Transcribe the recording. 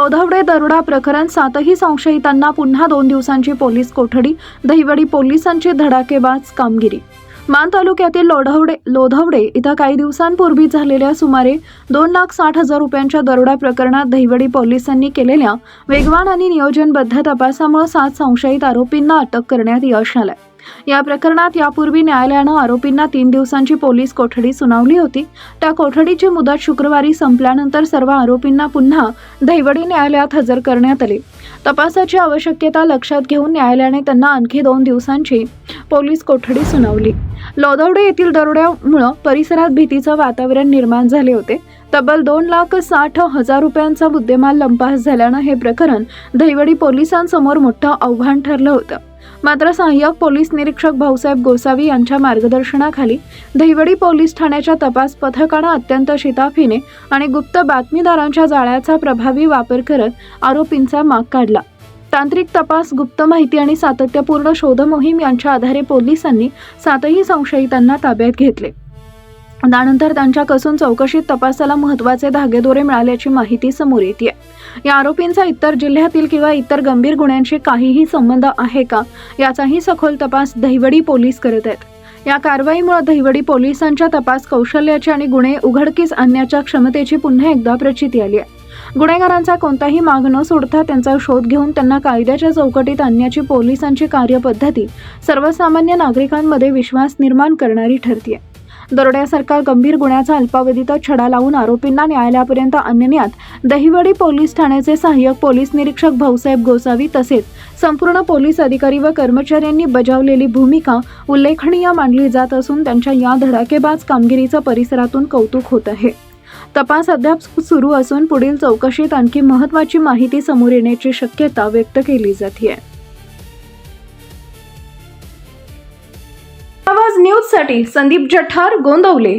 लोधावडे दरोडा प्रकरण 7ही संशयितांना पुन्हा 2 दिवसांची पोलीस कोठडी, दहिवडी पोलिसांची धडाकेबाज कामगिरी। मान तालुक्यातील लोधावडे इथं काही दिवसांपूर्वी झालेल्या सुमारे 2,60,000 रुपयांच्या दरोडा प्रकरणात दहिवडी पोलिसांनी केलेल्या वेगवान आणि नियोजनबद्ध तपासामुळे 7 संशयित आरोपींना अटक करण्यात यश आलं। या प्रकरणात यापूर्वी न्यायालयानं आरोपींना 3 दिवसांची पोलीस कोठडी सुनावली होती। त्या कोठडीची मुदत शुक्रवारी संपल्यानंतर सर्व आरोपींना पुन्हा दहिवडी न्यायालयात हजर करण्यात आले। तपासाची आवश्यकता लक्षात घेऊन न्यायालयाने त्यांना आणखी 2 दिवसांची पोलीस कोठडी सुनावली। लोधावडे येथील दरोड्यामुळे परिसरात भीतीचं वातावरण निर्माण झाले होते। तब्बल 2,60,000 रुपयांचा मुद्देमाल लंपास झाल्यानं हे प्रकरण दहिवडी पोलिसांसमोर मोठं आव्हान ठरलं होतं। मात्र सहाय्यक पोलीस निरीक्षक भाऊसाहेब गोसावी यांच्या मार्गदर्शनाखाली दहिवडी पोलीस ठाण्याच्या तपास पथकानं अत्यंत शिताफीने आणि गुप्त बातमीदारांच्या जाळ्याचा प्रभावी वापर करत आरोपींचा माग काढला। तांत्रिक तपास, गुप्त माहिती आणि सातत्यपूर्ण शोध मोहीम यांच्या आधारे पोलिसांनी 7ही संशयितांना ताब्यात घेतले। त्यानंतर त्यांच्या कसून चौकशीत तपासाला महत्त्वाचे धागेदोरे मिळाल्याची माहिती समोर येते। या आरोपींचा इतर जिल्ह्यातील किंवा इतर गंभीर गुन्ह्यांशी काहीही संबंध आहे का याचाही सखोल तपास दहिवडी पोलीस करत आहेत। या कारवाईमुळे दहिवडी पोलिसांच्या तपास कौशल्याची आणि गुन्हे उघडकीस आणण्याच्या क्षमतेची पुन्हा एकदा प्रचिती आली आहे। गुन्हेगारांचा कोणताही माग न सोडता त्यांचा शोध घेऊन त्यांना कायद्याच्या चौकटीत आणण्याची पोलिसांची कार्यपद्धती सर्वसामान्य नागरिकांमध्ये विश्वास निर्माण करणारी ठरते। दरोड्यासारखा गंभीर गुन्ह्याचा अल्पावधीतच छडा लावून आरोपींना न्यायालयापर्यंत आणण्यात दहिवडी पोलीस ठाण्याचे सहाय्यक पोलीस निरीक्षक भाऊसाहेब गोसावी तसेच संपूर्ण पोलीस अधिकारी व कर्मचाऱ्यांनी बजावलेली भूमिका उल्लेखनीय मानली जात असून त्यांच्या या धडाकेबाज कामगिरीचं परिसरातून कौतुक होत आहे। तपास अद्याप सुरू असून पुढील चौकशीत आणखी महत्त्वाची माहिती समोर येण्याची शक्यता व्यक्त केली जाते। आवाज न्यूज साठी संदीप जठार, गोंदवले।